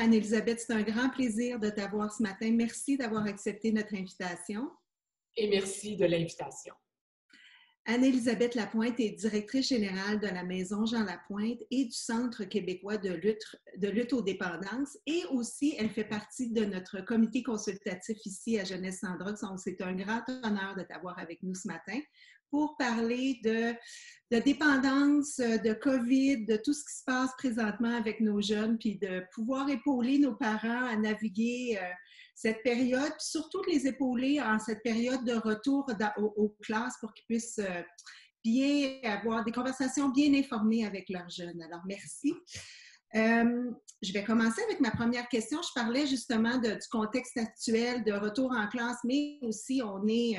Anne-Élisabeth, c'est un grand plaisir de t'avoir ce matin. Merci d'avoir accepté notre invitation. Et merci de l'invitation. Anne-Élisabeth Lapointe est directrice générale de la Maison Jean Lapointe et du Centre québécois de lutte aux dépendances. Et aussi, elle fait partie de notre comité consultatif ici à Jeunesse sans drogue. Donc, c'est un grand honneur de t'avoir avec nous ce matin pour parler de dépendance, de COVID, de tout ce qui se passe présentement avec nos jeunes, puis de pouvoir épauler nos parents à naviguer cette période, puis surtout de les épauler en cette période de retour aux classes pour qu'ils puissent bien avoir des conversations bien informées avec leurs jeunes. Alors, merci. Je vais commencer avec ma première question. Je parlais justement du contexte actuel de retour en classe, mais aussi on est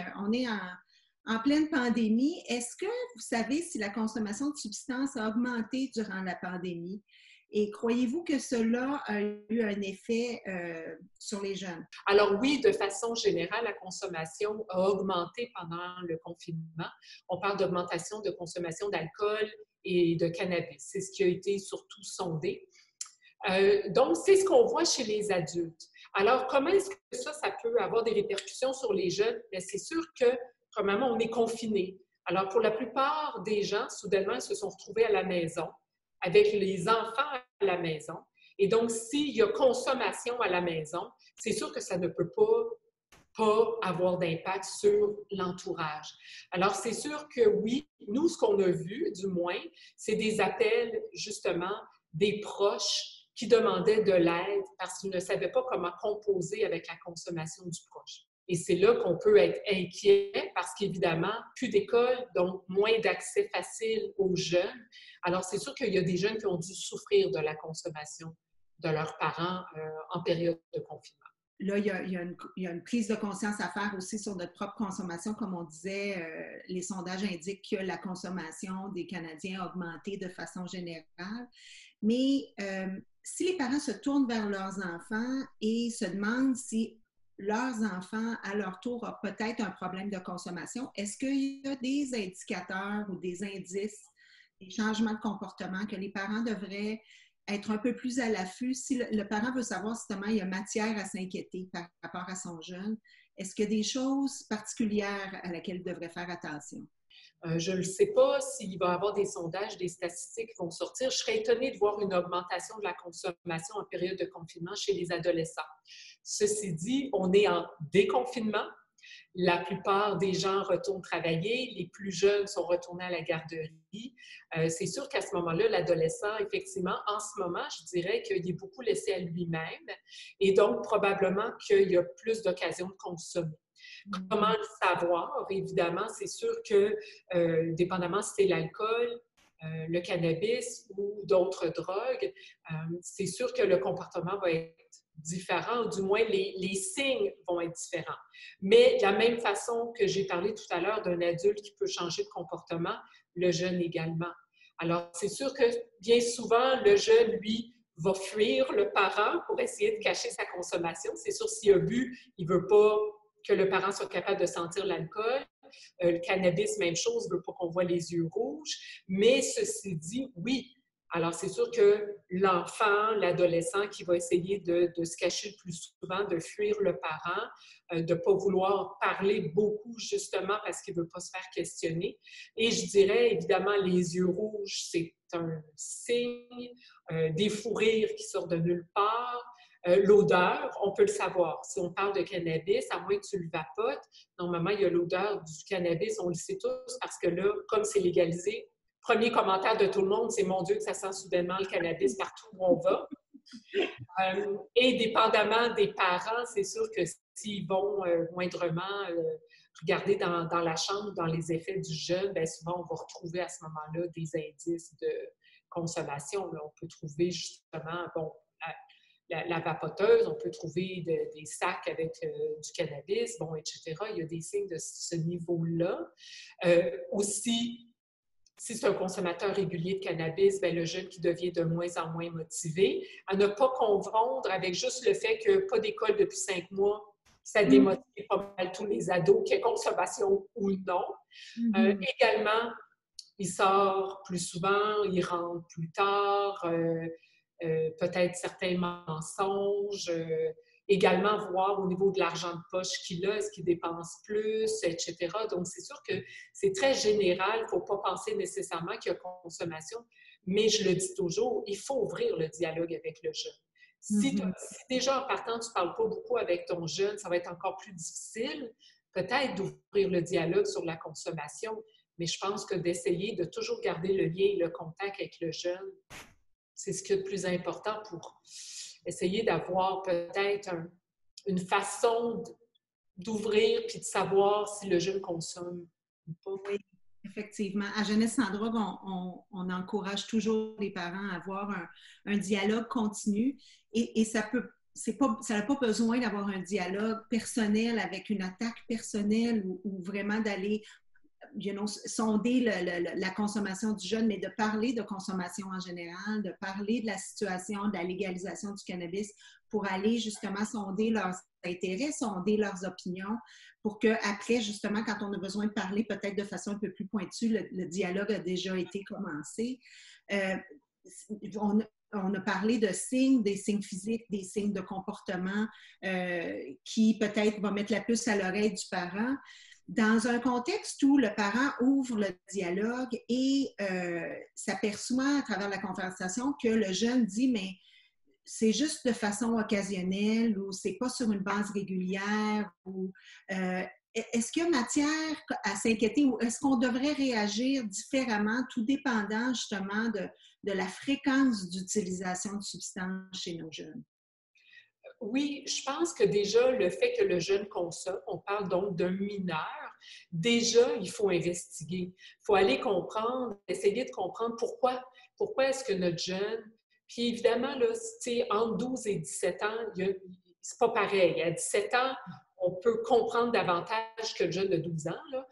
en pleine pandémie. Est-ce que vous savez si la consommation de substances a augmenté durant la pandémie? Et croyez-vous que cela a eu un effet sur les jeunes? Alors oui, de façon générale, la consommation a augmenté pendant le confinement. On parle d'augmentation de consommation d'alcool et de cannabis. C'est ce qui a été surtout sondé. Donc, c'est ce qu'on voit chez les adultes. Alors, comment est-ce que ça peut avoir des répercussions sur les jeunes? Bien, c'est sûr que, premièrement, on est confinés. Alors, pour la plupart des gens, soudainement, ils se sont retrouvés à la maison, avec les enfants à la maison. Et donc, s'il y a consommation à la maison, c'est sûr que ça ne peut pas avoir d'impact sur l'entourage. Alors, c'est sûr que oui, nous, ce qu'on a vu, du moins, c'est des appels, justement, des proches qui demandaient de l'aide parce qu'ils ne savaient pas comment composer avec la consommation du proche. Et c'est là qu'on peut être inquiet parce qu'évidemment, plus d'école, donc moins d'accès facile aux jeunes. Alors, c'est sûr qu'il y a des jeunes qui ont dû souffrir de la consommation de leurs parents en période de confinement. Là, il y a une prise de conscience à faire aussi sur notre propre consommation. Comme on disait, les sondages indiquent que la consommation des Canadiens a augmenté de façon générale. Mais si les parents se tournent vers leurs enfants et se demandent si leurs enfants, à leur tour, ont peut-être un problème de consommation, est-ce qu'il y a des indicateurs ou des indices, des changements de comportement que les parents devraient être un peu plus à l'affût? Si le parent veut savoir si il y a matière à s'inquiéter par rapport à son jeune, est-ce qu'il y a des choses particulières à laquelle il devrait faire attention? Je ne sais pas s'il va y avoir des sondages, des statistiques qui vont sortir. Je serais étonnée de voir une augmentation de la consommation en période de confinement chez les adolescents. Ceci dit, on est en déconfinement. La plupart des gens retournent travailler, les plus jeunes sont retournés à la garderie. C'est sûr qu'à ce moment-là, l'adolescent, effectivement, en ce moment, je dirais qu'il est beaucoup laissé à lui-même et donc probablement qu'il y a plus d'occasions de consommer. Comment le savoir? Évidemment, c'est sûr que, dépendamment si c'est l'alcool, le cannabis ou d'autres drogues, c'est sûr que le comportement va être différent, ou du moins les signes vont être différents. Mais de la même façon que j'ai parlé tout à l'heure d'un adulte qui peut changer de comportement, le jeune également. Alors, c'est sûr que bien souvent, le jeune, lui, va fuir le parent pour essayer de cacher sa consommation. C'est sûr, s'il a bu, il ne veut pas que le parent soit capable de sentir l'alcool. Le cannabis, même chose, il ne veut pas qu'on voit les yeux rouges. Mais ceci dit, oui. Alors, c'est sûr que l'enfant, l'adolescent qui va essayer de se cacher le plus souvent, de fuir le parent, de ne pas vouloir parler beaucoup, justement, parce qu'il ne veut pas se faire questionner. Et je dirais, évidemment, les yeux rouges, c'est un signe, des fous rires qui sortent de nulle part. L'odeur, on peut le savoir. Si on parle de cannabis, à moins que tu le vapotes, normalement, il y a l'odeur du cannabis, on le sait tous, parce que là, comme c'est légalisé, premier commentaire de tout le monde, c'est « Mon Dieu, que ça sent soudainement le cannabis partout où on va ». Et dépendamment des parents, c'est sûr que s'ils vont moindrement regarder dans la chambre, dans les effets du jeune, bien souvent, on va retrouver à ce moment-là des indices de consommation. Là, on peut trouver justement, bon, la vapoteuse, on peut trouver des sacs avec du cannabis, bon, etc. Il y a des signes de ce niveau-là. Aussi, si c'est un consommateur régulier de cannabis, bien, le jeune qui devient de moins en moins motivé, à ne pas confondre avec juste le fait que pas d'école depuis 5 mois, ça démotive pas mal tous les ados, qu'il y ait consommation ou non. Également, il sort plus souvent, il rentre plus tard. peut-être certains mensonges, également voir au niveau de l'argent de poche qu'il a, est-ce qu'il dépense plus, etc. Donc, c'est sûr que c'est très général, il ne faut pas penser nécessairement qu'il y a consommation, mais je le dis toujours, il faut ouvrir le dialogue avec le jeune. Si déjà en partant, tu ne parles pas beaucoup avec ton jeune, ça va être encore plus difficile, peut-être d'ouvrir le dialogue sur la consommation, mais je pense que d'essayer de toujours garder le lien et le contact avec le jeune, c'est ce qui est le plus important pour essayer d'avoir peut-être une façon d'ouvrir puis de savoir si le jeune consomme ou pas. Oui, effectivement. À Jeunesse sans drogue, on encourage toujours les parents à avoir un dialogue continu et ça n'a pas besoin d'avoir un dialogue personnel avec une attaque personnelle ou vraiment d'aller sonder la consommation du jeune, mais de parler de consommation en général, de parler de la situation de la légalisation du cannabis pour aller justement sonder leurs intérêts, sonder leurs opinions, pour qu'après, justement, quand on a besoin de parler peut-être de façon un peu plus pointue, le dialogue a déjà été commencé. On a parlé de signes, des signes physiques, des signes de comportement qui peut-être vont mettre la puce à l'oreille du parent. Dans un contexte où le parent ouvre le dialogue et s'aperçoit à travers la conversation que le jeune dit « mais c'est juste de façon occasionnelle » ou « c'est pas sur une base régulière » ou est-ce qu'il y a matière à s'inquiéter ou est-ce qu'on devrait réagir différemment, tout dépendant justement de la fréquence d'utilisation de substances chez nos jeunes? Oui, je pense que déjà, le fait que le jeune consomme, on parle donc d'un mineur, déjà, il faut investiguer. Il faut aller comprendre, essayer de comprendre pourquoi est-ce que notre jeune, puis évidemment, là, entre 12 et 17 ans, c'est pas pareil. À 17 ans, on peut comprendre davantage que le jeune de 12 ans, là,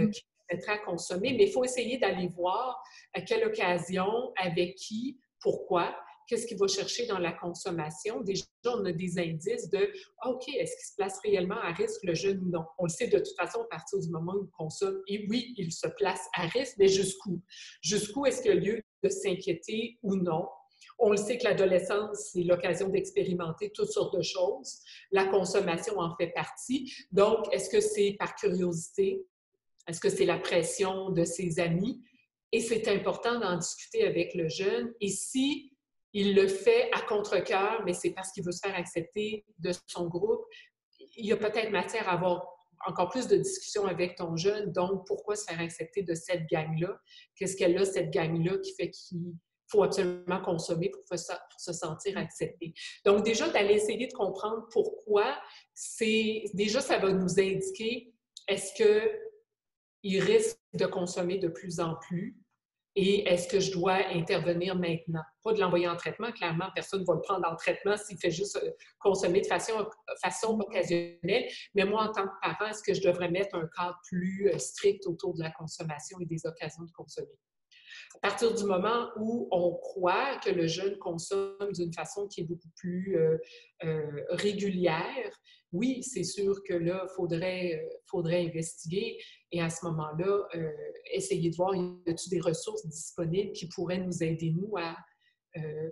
qui mettrait à consommer, mais il faut essayer d'aller voir à quelle occasion, avec qui, pourquoi. Qu'est-ce qu'il va chercher dans la consommation? Déjà, on a des indices de OK, est-ce qu'il se place réellement à risque, le jeune ou non? On le sait de toute façon à partir du moment où il consomme. Et oui, il se place à risque, mais jusqu'où? Jusqu'où est-ce qu'il y a lieu de s'inquiéter ou non? On le sait que l'adolescence, c'est l'occasion d'expérimenter toutes sortes de choses. La consommation en fait partie. Donc, est-ce que c'est par curiosité? Est-ce que c'est la pression de ses amis? Et c'est important d'en discuter avec le jeune. Et si il le fait à contre-cœur, mais c'est parce qu'il veut se faire accepter de son groupe, il y a peut-être matière à avoir encore plus de discussions avec ton jeune. Donc, pourquoi se faire accepter de cette gang-là? Qu'est-ce qu'elle a, cette gang-là, qui fait qu'il faut absolument consommer pour se sentir accepté? Donc, déjà, d'aller essayer de comprendre pourquoi, déjà, ça va nous indiquer est-ce qu'il risque de consommer de plus en plus? Et est-ce que je dois intervenir maintenant? Pas de l'envoyer en traitement, clairement, personne ne va le prendre en traitement s'il fait juste consommer de façon occasionnelle. Mais moi, en tant que parent, est-ce que je devrais mettre un cadre plus strict autour de la consommation et des occasions de consommer? À partir du moment où on croit que le jeune consomme d'une façon qui est beaucoup plus régulière, oui, c'est sûr que là, faudrait investiguer et à ce moment-là, essayer de voir, y a-t-il des ressources disponibles qui pourraient nous aider, nous, à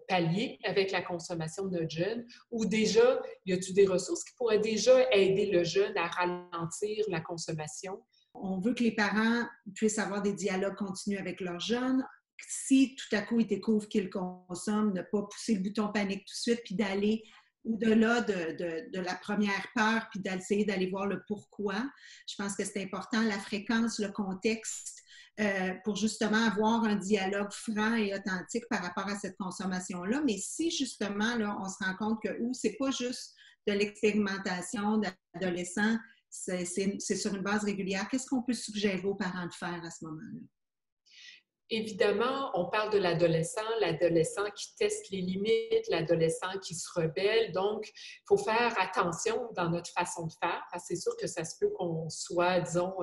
pallier avec la consommation de notre jeune ou déjà, y a-t-il des ressources qui pourraient déjà aider le jeune à ralentir la consommation? On veut que les parents puissent avoir des dialogues continus avec leurs jeunes. Si tout à coup ils découvrent qu'ils consomment, ne pas pousser le bouton panique tout de suite, puis d'aller au-delà de la première peur, puis d'essayer d'aller voir le pourquoi. Je pense que c'est important, la fréquence, le contexte, pour justement avoir un dialogue franc et authentique par rapport à cette consommation-là. Mais si justement, là, on se rend compte que c'est pas juste de l'expérimentation d'adolescents, c'est sur une base régulière. Qu'est-ce qu'on peut suggérer aux parents de faire à ce moment-là? Évidemment, on parle de l'adolescent qui teste les limites, l'adolescent qui se rebelle. Donc, il faut faire attention dans notre façon de faire, parce que c'est sûr que ça se peut qu'on soit, disons,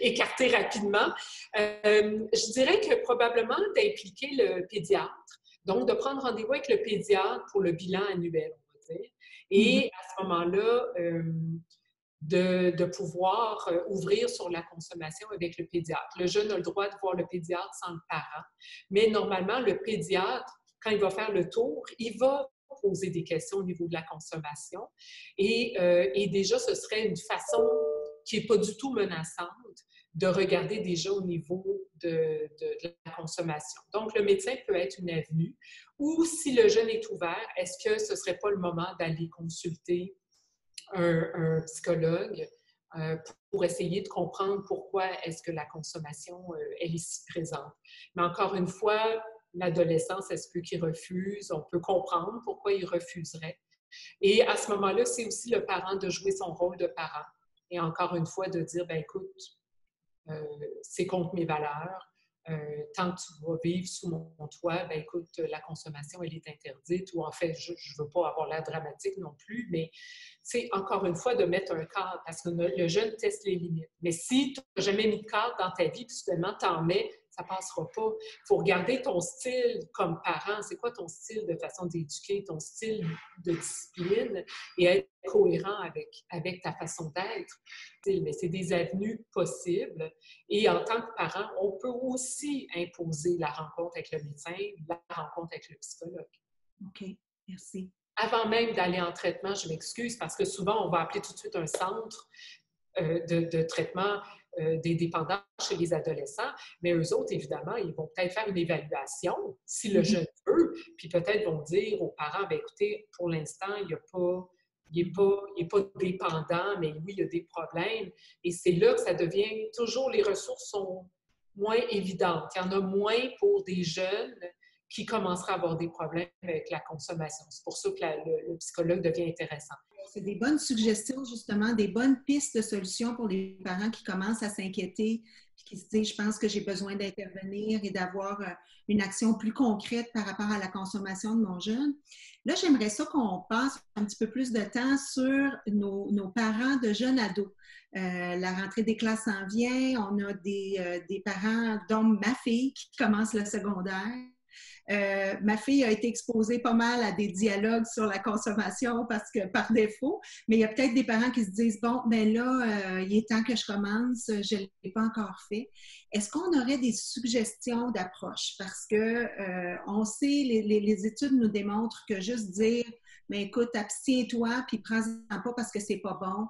écarté rapidement. Je dirais que probablement d'impliquer le pédiatre, donc de prendre rendez-vous avec le pédiatre pour le bilan annuel, on va dire. Et à ce moment-là, de pouvoir ouvrir sur la consommation avec le pédiatre. Le jeune a le droit de voir le pédiatre sans le parent, mais normalement, le pédiatre quand il va faire le tour, il va poser des questions au niveau de la consommation. Et déjà, ce serait une façon qui n'est pas du tout menaçante de regarder déjà au niveau de la consommation. Donc, le médecin peut être une avenue. Ou si le jeune est ouvert, est-ce que ce ne serait pas le moment d'aller consulter un psychologue pour essayer de comprendre pourquoi est-ce que la consommation, elle est si présente. Mais encore une fois, l'adolescence, est-ce peut qu'il refuse? On peut comprendre pourquoi il refuserait. Et à ce moment-là, c'est aussi le parent de jouer son rôle de parent. Et encore une fois, de dire, ben écoute, c'est contre mes valeurs. Tant que tu vas vivre sous mon toit, ben écoute, la consommation, elle est interdite. Ou en fait, je ne veux pas avoir l'air dramatique non plus, mais c'est encore une fois de mettre un cadre, parce que le jeune teste les limites. Mais si tu n'as jamais mis de cadre dans ta vie, puis soudainement tu en mets, ça ne passera pas. Il faut regarder ton style comme parent. C'est quoi ton style de façon d'éduquer, ton style de discipline et être cohérent avec ta façon d'être. Mais c'est des avenues possibles. Et en tant que parent, on peut aussi imposer la rencontre avec le médecin, la rencontre avec le psychologue. OK, merci. Avant même d'aller en traitement, je m'excuse parce que souvent, on va appeler tout de suite un centre de traitement des dépendants chez les adolescents, mais eux autres, évidemment, ils vont peut-être faire une évaluation si le jeune veut, puis peut-être vont dire aux parents, bien, écoutez, pour l'instant, il n'est pas dépendant, mais oui, il y a des problèmes. Et c'est là que ça devient toujours, les ressources sont moins évidentes. Il y en a moins pour des jeunes qui commenceraient à avoir des problèmes avec la consommation. C'est pour ça que le psychologue devient intéressant. C'est des bonnes suggestions, justement, des bonnes pistes de solutions pour les parents qui commencent à s'inquiéter et qui se disent, je pense que j'ai besoin d'intervenir et d'avoir une action plus concrète par rapport à la consommation de mon jeune. Là, j'aimerais ça qu'on passe un petit peu plus de temps sur nos parents de jeunes ados. La rentrée des classes s'en vient. On a des parents, dont ma fille, qui commence le secondaire. Ma fille a été exposée pas mal à des dialogues sur la consommation parce que par défaut, mais il y a peut-être des parents qui se disent, bon, ben là, il est temps que je commence, je ne l'ai pas encore fait. Est-ce qu'on aurait des suggestions d'approche? Parce que on sait, les études nous démontrent que juste dire, mais écoute, abstiens-toi, puis prends-en pas parce que c'est pas bon,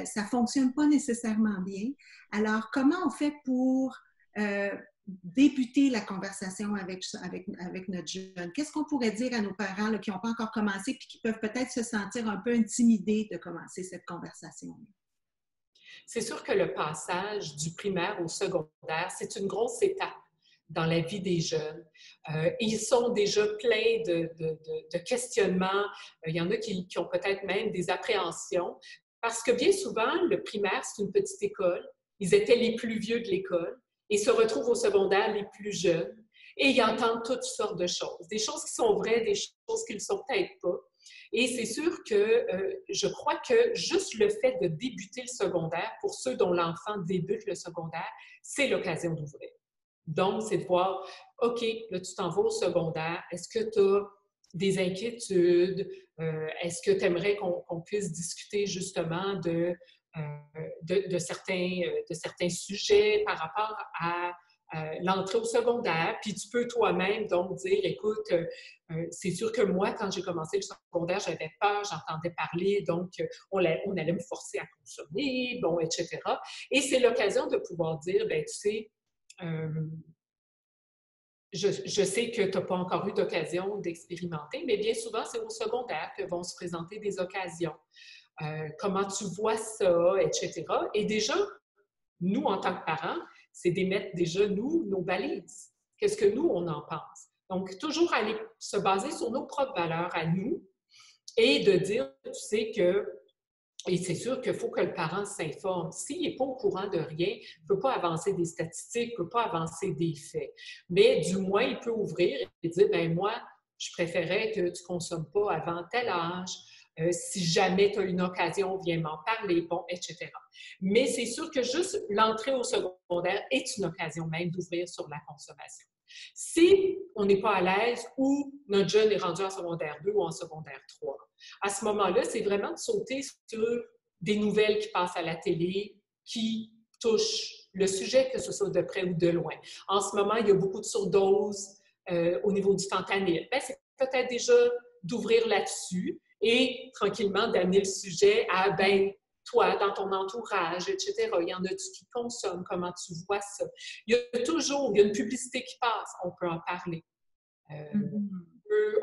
ça fonctionne pas nécessairement bien. Alors, comment on fait pour débuter la conversation avec notre jeune? Qu'est-ce qu'on pourrait dire à nos parents là, qui n'ont pas encore commencé puis qui peuvent peut-être se sentir un peu intimidés de commencer cette conversation? C'est sûr que le passage du primaire au secondaire, c'est une grosse étape dans la vie des jeunes. Ils sont déjà pleins de questionnements. Il y en a qui ont peut-être même des appréhensions parce que bien souvent, le primaire, c'est une petite école. Ils étaient les plus vieux de l'école et se retrouvent au secondaire les plus jeunes et ils entendent toutes sortes de choses. Des choses qui sont vraies, des choses qui ne le sont peut-être pas. Et c'est sûr que je crois que juste le fait de débuter le secondaire, pour ceux dont l'enfant débute le secondaire, c'est l'occasion d'ouvrir. Donc, c'est de voir, OK, là, tu t'en vas au secondaire. Est-ce que tu as des inquiétudes? Est-ce que tu aimerais qu'on puisse discuter justement de certains sujets par rapport à l'entrée au secondaire? Puis tu peux toi-même donc dire, écoute, c'est sûr que moi, quand j'ai commencé le secondaire, j'avais peur, j'entendais parler, donc on allait me forcer à consommer, bon, etc. Et c'est l'occasion de pouvoir dire, bien, tu sais, je sais que tu n'as pas encore eu d'occasion d'expérimenter, mais bien souvent, c'est au secondaire que vont se présenter des occasions. Comment tu vois ça, etc. Et déjà, nous, en tant que parents, c'est d'émettre déjà, nous, nos balises. Qu'est-ce que nous, on en pense? Donc, toujours aller se baser sur nos propres valeurs à nous et de dire, tu sais que, et c'est sûr qu'il faut que le parent s'informe. S'il n'est pas au courant de rien, il ne peut pas avancer des statistiques, il ne peut pas avancer des faits. Mais du moins, il peut ouvrir et dire, bien moi, je préférais que tu ne consommes pas avant tel âge. Si jamais tu as une occasion, viens m'en parler, bon, etc. Mais c'est sûr que juste l'entrée au secondaire est une occasion même d'ouvrir sur la consommation. Si on n'est pas à l'aise ou notre jeune est rendu en secondaire 2 ou en secondaire 3, à ce moment-là, c'est vraiment de sauter sur des nouvelles qui passent à la télé, qui touchent le sujet, que ce soit de près ou de loin. En ce moment, il y a beaucoup de surdoses au niveau du fentanyl, ben, c'est peut-être déjà d'ouvrir là-dessus et tranquillement d'amener le sujet à, ben, toi, dans ton entourage, etc. Il y en a-tu qui consomment? Comment tu vois ça? Il y a toujours, il y a une publicité qui passe, on peut en parler.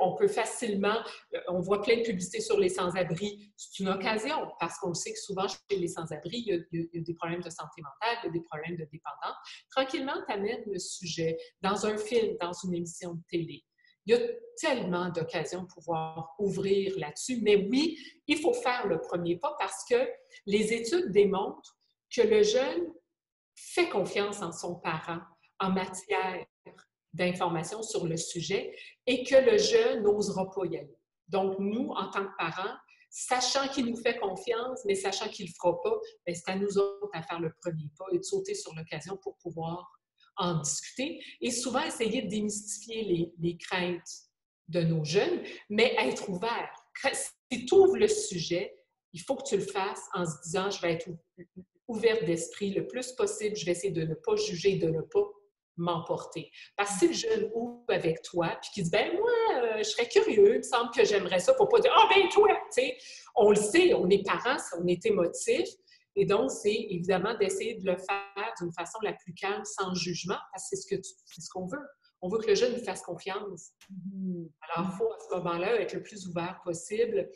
On peut facilement, on voit plein de publicités sur les sans-abri. C'est une occasion, parce qu'on sait que souvent, chez les sans-abri, il y a des problèmes de santé mentale, il y a des problèmes de dépendance. Tranquillement, tu amènes le sujet dans un film, dans une émission de télé. Il y a tellement d'occasions de pouvoir ouvrir là-dessus. Mais oui, il faut faire le premier pas parce que les études démontrent que le jeune fait confiance en son parent en matière d'informations sur le sujet et que le jeune n'osera pas y aller. Donc, nous, en tant que parents, sachant qu'il nous fait confiance, mais sachant qu'il ne le fera pas, bien, c'est à nous autres à faire le premier pas et de sauter sur l'occasion pour pouvoir en discuter et souvent essayer de démystifier les craintes de nos jeunes, mais être ouvert. Si tu ouvres le sujet, il faut que tu le fasses en se disant, je vais être ouverte d'esprit le plus possible, je vais essayer de ne pas juger, de ne pas m'emporter. Parce que si le jeune ouvre avec toi, puis qu'il dit, ben moi, je serais curieux, il me semble que j'aimerais ça, pour pas dire, ah ben toi, tu sais, on le sait, on est parents, on est émotifs, et donc c'est évidemment d'essayer de le faire d'une façon la plus calme, sans jugement, parce que c'est ce qu'on veut. On veut que le jeune nous fasse confiance. Alors, il faut à ce moment-là être le plus ouvert possible,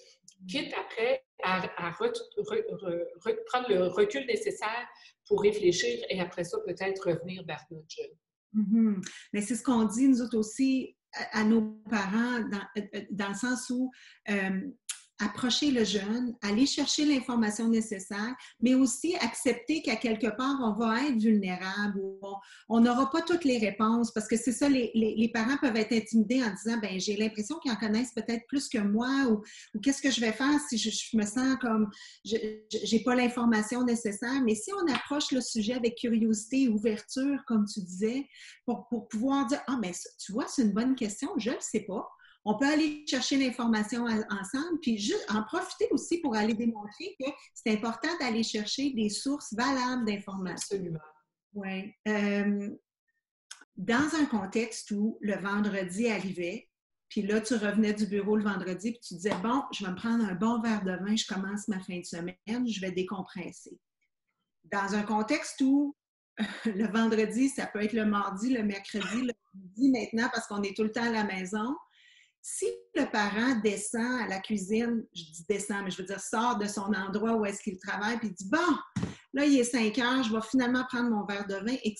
quitte après à prendre le recul nécessaire pour réfléchir et après ça, peut-être revenir vers notre jeune. Mais c'est ce qu'on dit, nous autres aussi, à nos parents, dans le sens où approcher le jeune, aller chercher l'information nécessaire, mais aussi accepter qu'à quelque part, on va être vulnérable ou on n'aura pas toutes les réponses parce que c'est ça, les parents peuvent être intimidés en disant, ben j'ai l'impression qu'ils en connaissent peut-être plus que moi ou qu'est-ce que je vais faire si je me sens comme j'ai pas l'information nécessaire. Mais si on approche le sujet avec curiosité et ouverture, comme tu disais, pour pouvoir dire, ah, mais tu vois, c'est une bonne question, je ne le sais pas. On peut aller chercher l'information ensemble, puis juste en profiter aussi pour aller démontrer que c'est important d'aller chercher des sources valables d'informations. Absolument. Oui. Dans un contexte où le vendredi arrivait, puis là, tu revenais du bureau le vendredi, puis tu disais, bon, je vais me prendre un bon verre de vin, je commence ma fin de semaine, je vais décompresser. Dans un contexte où le vendredi, ça peut être le mardi, le mercredi, le jeudi maintenant, parce qu'on est tout le temps à la maison. Si le parent descend à la cuisine, je dis descend, mais je veux dire sort de son endroit où est-ce qu'il travaille, puis dit, bon, là, il est 5 heures, je vais finalement prendre mon verre de vin et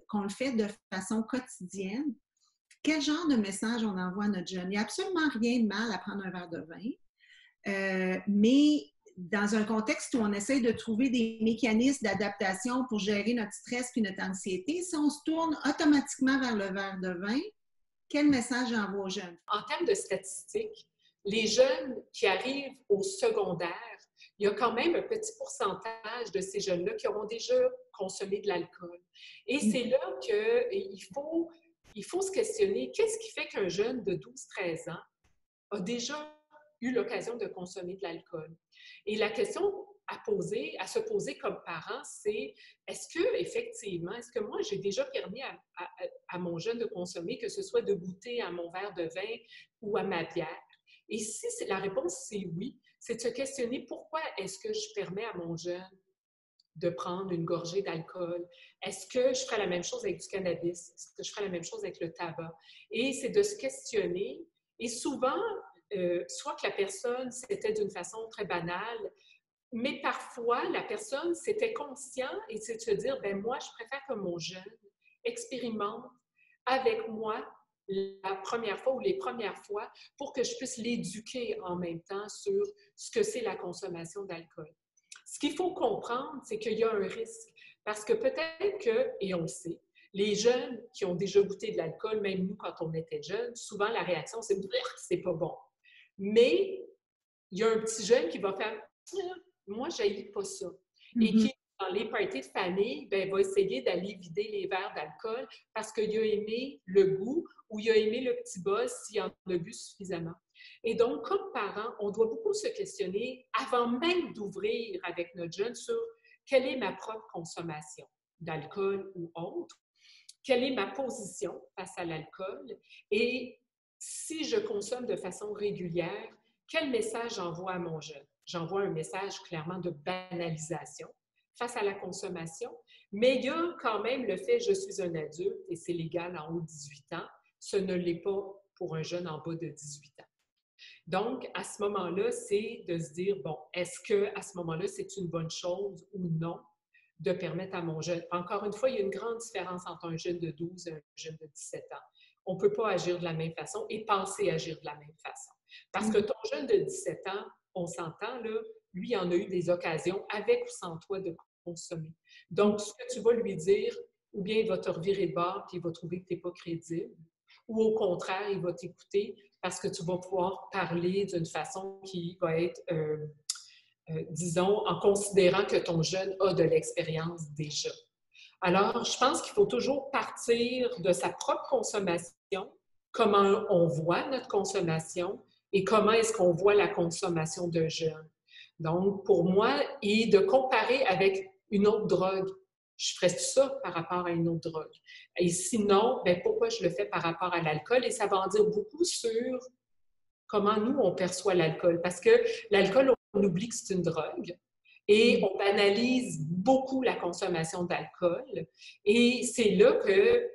qu'on le fait de façon quotidienne, quel genre de message on envoie à notre jeune? Il n'y a absolument rien de mal à prendre un verre de vin, mais dans un contexte où on essaie de trouver des mécanismes d'adaptation pour gérer notre stress et notre anxiété, si on se tourne automatiquement vers le verre de vin, quel message j'envoie aux jeunes? En termes de statistiques, les jeunes qui arrivent au secondaire, il y a quand même un petit pourcentage de ces jeunes-là qui auront déjà consommé de l'alcool. Et c'est là qu'il faut se questionner, qu'est-ce qui fait qu'un jeune de 12-13 ans a déjà eu l'occasion de consommer de l'alcool? Et la question à se poser comme parent, c'est est-ce que moi, j'ai déjà permis à mon jeune de consommer, que ce soit de goûter à mon verre de vin ou à ma bière? Et si la réponse c'est oui, c'est de se questionner pourquoi est-ce que je permets à mon jeune de prendre une gorgée d'alcool? Est-ce que je ferais la même chose avec du cannabis? Est-ce que je ferais la même chose avec le tabac? Et c'est de se questionner. Et souvent, soit que la personne, c'était d'une façon très banale, mais parfois, la personne, c'était conscient et c'est de se dire, ben moi, je préfère que mon jeune expérimente avec moi la première fois ou les premières fois pour que je puisse l'éduquer en même temps sur ce que c'est la consommation d'alcool. Ce qu'il faut comprendre, c'est qu'il y a un risque parce que peut-être que, et on le sait, les jeunes qui ont déjà goûté de l'alcool, même nous quand on était jeunes, souvent la réaction, c'est de dire « c'est pas bon ». Mais il y a un petit jeune qui va faire « moi, j'haïs pas ça ». Et qui, dans les parties de famille, ben, va essayer d'aller vider les verres d'alcool parce qu'il a aimé le goût ou il a aimé le petit buzz s'il en a bu suffisamment. Et donc, comme parents, on doit beaucoup se questionner avant même d'ouvrir avec notre jeune sur quelle est ma propre consommation d'alcool ou autre. quelle est ma position face à l'alcool et si je consomme de façon régulière, quel message j'envoie à mon jeune? J'envoie un message clairement de banalisation face à la consommation, mais il y a quand même le fait je suis un adulte et c'est légal en haut de 18 ans, ce ne l'est pas pour un jeune en bas de 18 ans. Donc, à ce moment-là, c'est de se dire, bon, est-ce qu'à ce moment-là, c'est une bonne chose ou non de permettre à mon jeune. Encore une fois, il y a une grande différence entre un jeune de 12 et un jeune de 17 ans. On ne peut pas agir de la même façon et penser agir de la même façon. Parce que ton jeune de 17 ans, on s'entend, là, lui, il en a eu des occasions, avec ou sans toi, de consommer. Donc, ce que tu vas lui dire, ou bien il va te revirer de bord et il va trouver que tu n'es pas crédible, ou au contraire, il va t'écouter parce que tu vas pouvoir parler d'une façon qui va être, disons, en considérant que ton jeune a de l'expérience déjà. Alors, je pense qu'il faut toujours partir de sa propre consommation, comment on voit notre consommation et comment est-ce qu'on voit la consommation d'un jeune. Donc, pour moi, et de comparer avec une autre drogue, je ferais ça par rapport à une autre drogue. Et sinon, bien, pourquoi je le fais par rapport à l'alcool? Et ça va en dire beaucoup sur comment nous, on perçoit l'alcool. Parce que l'alcool, on oublie que c'est une drogue et on banalise beaucoup la consommation d'alcool. Et c'est là que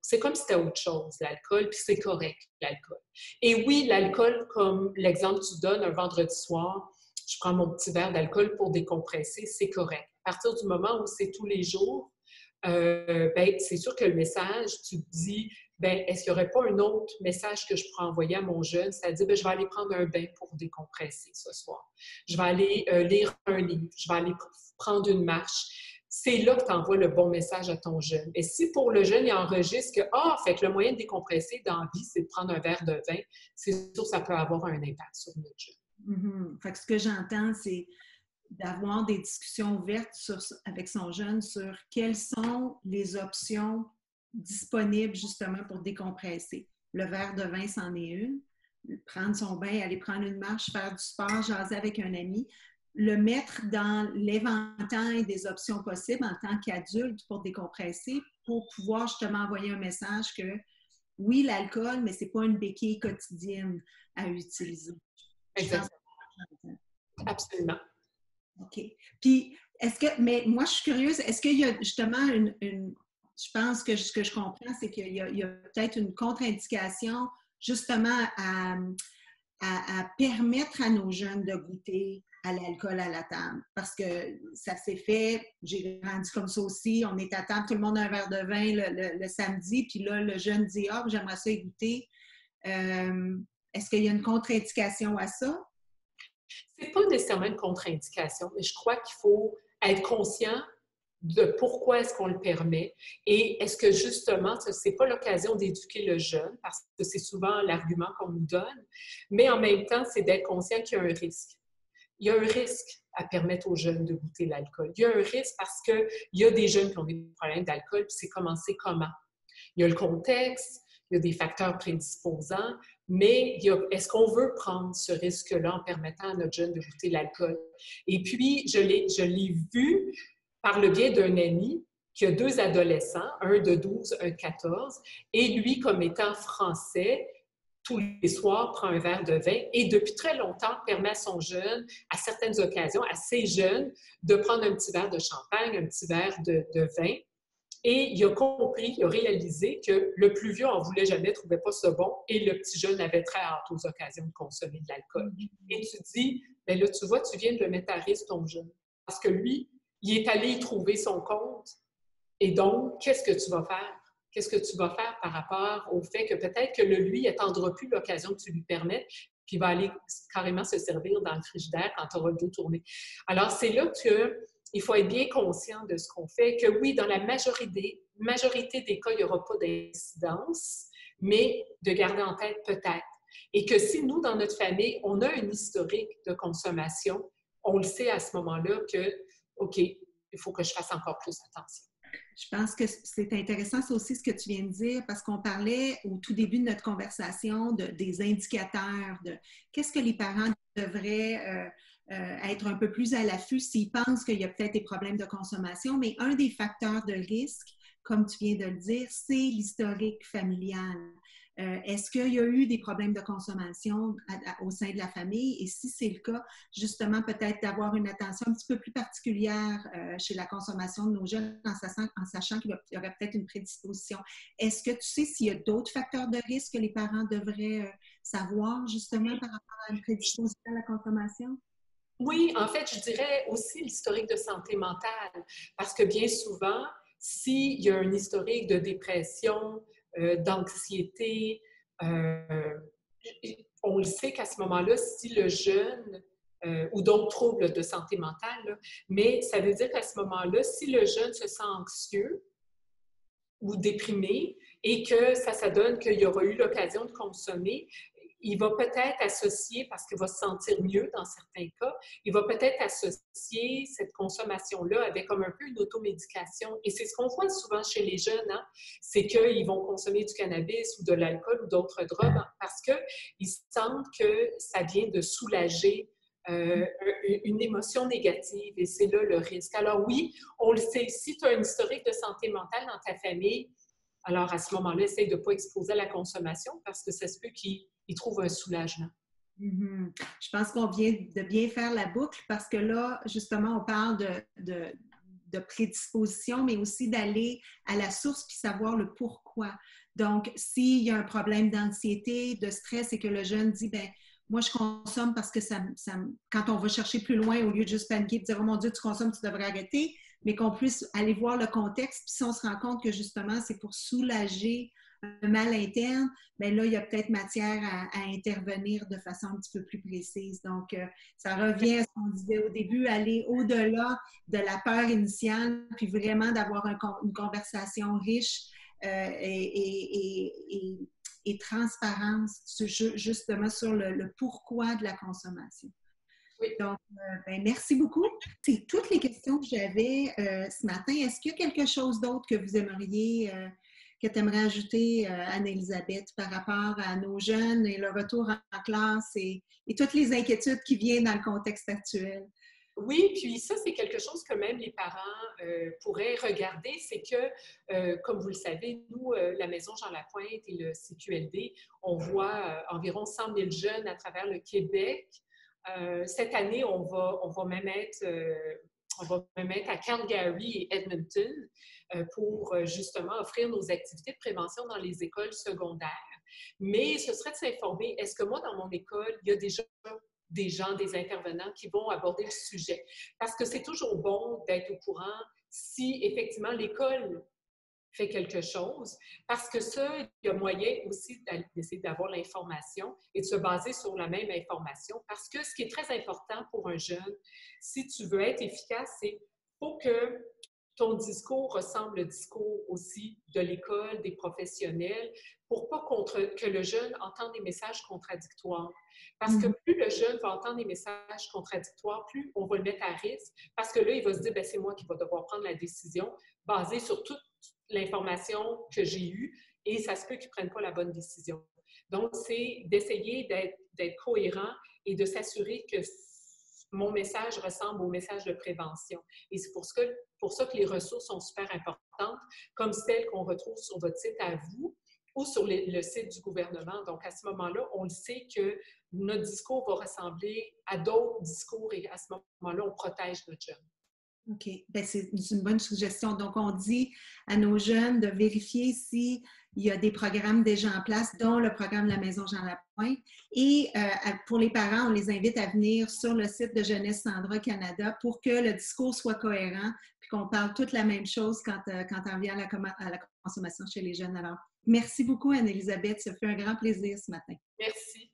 c'est comme si c'était autre chose, l'alcool, puis c'est correct, l'alcool. Et oui, l'alcool, comme l'exemple que tu donnes, un vendredi soir, je prends mon petit verre d'alcool pour décompresser, c'est correct. À partir du moment où c'est tous les jours, ben, c'est sûr que le message, tu te dis, ben, est-ce qu'il n'y aurait pas un autre message que je pourrais envoyer à mon jeune? C'est-à-dire, ben, je vais aller prendre un bain pour décompresser ce soir. Je vais aller lire un livre. Je vais aller prendre une marche. C'est là que tu envoies le bon message à ton jeune. Et si pour le jeune, il enregistre que, fait que le moyen de décompresser dans la vie, c'est de prendre un verre de vin, c'est sûr que ça peut avoir un impact sur notre jeune. Mm-hmm. Fait que ce que j'entends, c'est d'avoir des discussions ouvertes avec son jeune sur quelles sont les options disponibles justement pour décompresser. Le verre de vin, c'en est une. Prendre son bain, aller prendre une marche, faire du sport, jaser avec un ami. Le mettre dans l'éventail des options possibles en tant qu'adulte pour décompresser, pour pouvoir justement envoyer un message que oui, l'alcool, mais ce n'est pas une béquille quotidienne à utiliser. Exactement. Absolument. OK. Puis, mais moi, je suis curieuse, est-ce qu'il y a justement je pense que ce que je comprends, c'est qu'il y a peut-être une contre-indication justement à permettre à nos jeunes de goûter à l'alcool à la table. Parce que ça s'est fait, j'ai grandi comme ça aussi, on est à table, tout le monde a un verre de vin le samedi, puis là, le jeune dit « Ah, j'aimerais ça y goûter. » Est-ce qu'il y a une contre-indication à ça? C'est pas nécessairement une contre-indication, mais je crois qu'il faut être conscient de pourquoi est-ce qu'on le permet et est-ce que justement, ce n'est pas l'occasion d'éduquer le jeune, parce que c'est souvent l'argument qu'on nous donne, mais en même temps, c'est d'être conscient qu'il y a un risque. Il y a un risque à permettre aux jeunes de goûter l'alcool. Il y a un risque parce qu'il y a des jeunes qui ont des problèmes d'alcool, puis c'est commencé comment? Il y a le contexte, il y a des facteurs prédisposants, mais est-ce qu'on veut prendre ce risque-là en permettant à notre jeune de goûter l'alcool? Et puis, je l'ai vu par le biais d'un ami qui a 2 adolescents, un de 12, un de 14, et lui, comme étant français, tous les soirs, prend un verre de vin et depuis très longtemps permet à son jeune, à certaines occasions, à ses jeunes, de prendre un petit verre de champagne, un petit verre de vin. Et il a compris, il a réalisé que le plus vieux en voulait jamais, ne trouvait pas ça bon, et le petit jeune avait très hâte aux occasions de consommer de l'alcool. Et tu dis, bien là, tu vois, tu viens de le mettre à risque, ton jeune. Parce que lui, il est allé y trouver son compte. Et donc, qu'est-ce que tu vas faire? Qu'est-ce que tu vas faire par rapport au fait que peut-être que lui n'attendra plus l'occasion que tu lui permettes, puis il va aller carrément se servir dans le frigidaire quand tu auras le dos tourné. Alors, c'est là qu'il faut être bien conscient de ce qu'on fait, que oui, dans la majorité des cas, il n'y aura pas d'incidence, mais de garder en tête peut-être. Et que si nous, dans notre famille, on a un historique de consommation, on le sait à ce moment-là que, OK, il faut que je fasse encore plus attention. Je pense que c'est intéressant, c'est aussi ce que tu viens de dire, parce qu'on parlait au tout début de notre conversation des indicateurs, de qu'est-ce que les parents devraient être un peu plus à l'affût s'ils pensent qu'il y a peut-être des problèmes de consommation, mais un des facteurs de risque, comme tu viens de le dire, c'est l'historique familial. Est-ce qu'il y a eu des problèmes de consommation au sein de la famille? Et si c'est le cas, justement, peut-être d'avoir une attention un petit peu plus particulière chez la consommation de nos jeunes en sachant qu'il y aurait peut-être une prédisposition. Est-ce que tu sais s'il y a d'autres facteurs de risque que les parents devraient savoir, justement, par rapport à une prédisposition à la consommation? Oui, en fait, je dirais aussi l'historique de santé mentale, parce que bien souvent, s'il y a un historique de dépression, d'anxiété, on le sait qu'à ce moment-là, si le jeune, ou d'autres troubles de santé mentale, là, mais ça veut dire qu'à ce moment-là, si le jeune se sent anxieux ou déprimé et que ça donne qu'il y aura eu l'occasion de consommer, il va peut-être associer, parce qu'il va se sentir mieux dans certains cas, il va peut-être associer cette consommation-là avec comme un peu une automédication. Et c'est ce qu'on voit souvent chez les jeunes, hein? C'est qu'ils vont consommer du cannabis ou de l'alcool ou d'autres drogues parce qu'ils sentent que ça vient de soulager une émotion négative et c'est là le risque. Alors oui, on le sait, si tu as un historique de santé mentale dans ta famille, alors à ce moment-là, essaye de ne pas exposer à la consommation parce que ça se peut qu'ils trouvent un soulagement. Mm-hmm. Je pense qu'on vient de bien faire la boucle parce que là, justement, on parle de prédisposition, mais aussi d'aller à la source puis savoir le pourquoi. Donc, s'il y a un problème d'anxiété, de stress et que le jeune dit, ben moi, je consomme parce que quand on va chercher plus loin, au lieu de juste paniquer et dire, oh mon Dieu, tu consommes, tu devrais arrêter, mais qu'on puisse aller voir le contexte. Puis si on se rend compte que justement, c'est pour soulager un mal interne, bien là, il y a peut-être matière à intervenir de façon un petit peu plus précise. Donc, ça revient à ce qu'on disait au début, aller au-delà de la peur initiale, puis vraiment d'avoir une conversation riche et transparence justement sur le pourquoi de la consommation. Oui. Donc, ben, merci beaucoup. C'est toutes les questions que j'avais ce matin. Est-ce qu'il y a quelque chose d'autre que vous aimeriez, que tu aimerais ajouter, Anne-Élisabeth, par rapport à nos jeunes et le retour en classe et toutes les inquiétudes qui viennent dans le contexte actuel? Oui, puis ça, c'est quelque chose que même les parents pourraient regarder. C'est que, comme vous le savez, nous, la Maison Jean-Lapointe et le CQLD, on voit environ 100 000 jeunes à travers le Québec. Cette année, on va même être à Calgary et Edmonton pour justement offrir nos activités de prévention dans les écoles secondaires. Mais ce serait de s'informer, est-ce que moi, dans mon école, il y a déjà des intervenants qui vont aborder le sujet? Parce que c'est toujours bon d'être au courant si effectivement l'école fait quelque chose, parce que ça, il y a moyen aussi d'essayer d'avoir l'information et de se baser sur la même information, parce que ce qui est très important pour un jeune, si tu veux être efficace, c'est faut que ton discours ressemble au discours aussi de l'école, des professionnels, pour pas que le jeune entende des messages contradictoires. Parce que plus le jeune va entendre des messages contradictoires, plus on va le mettre à risque, parce que là, il va se dire, ben, c'est moi qui vais devoir prendre la décision basée sur toute l'information que j'ai eue et ça se peut qu'ils ne prennent pas la bonne décision. Donc, c'est d'essayer d'être cohérent et de s'assurer que mon message ressemble au message de prévention. Et c'est pour ça que les ressources sont super importantes, comme celles qu'on retrouve sur votre site à vous ou sur le site du gouvernement. Donc, à ce moment-là, on le sait que notre discours va ressembler à d'autres discours et à ce moment-là, on protège notre jeune. OK. Bien, c'est une bonne suggestion. Donc, on dit à nos jeunes de vérifier s'il y a des programmes déjà en place, dont le programme de la Maison Jean-Lapointe. Et pour les parents, on les invite à venir sur le site de Jeunesse Sandra Canada pour que le discours soit cohérent puis qu'on parle toute la même chose quand on vient à la consommation chez les jeunes. Alors, merci beaucoup, Anne-Élisabeth. Ça fait un grand plaisir ce matin. Merci.